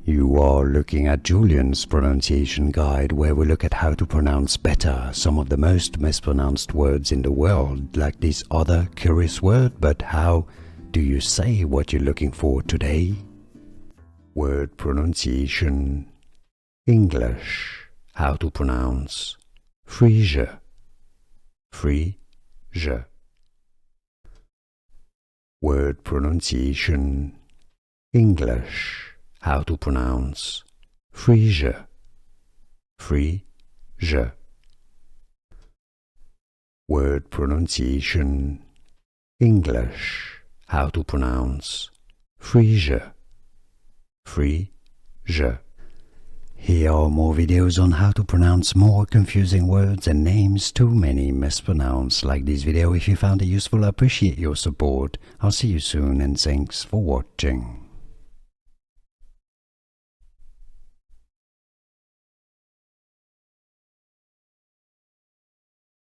You are looking at Julian's pronunciation guide, where we look at how to pronounce better some of the most mispronounced words in the world, like this other curious word. But how do you say what you're looking for today? Word pronunciation. English. How to pronounce Frisia. Frisia. Word pronunciation. English. How to pronounce Frisia. Frisia. Word pronunciation. English. How to pronounce Frisia. Frisia. Here are more videos on how to pronounce more confusing words and names too many mispronounced. Like this video if you found it useful. I appreciate your support. I'll see you soon and thanks for watching.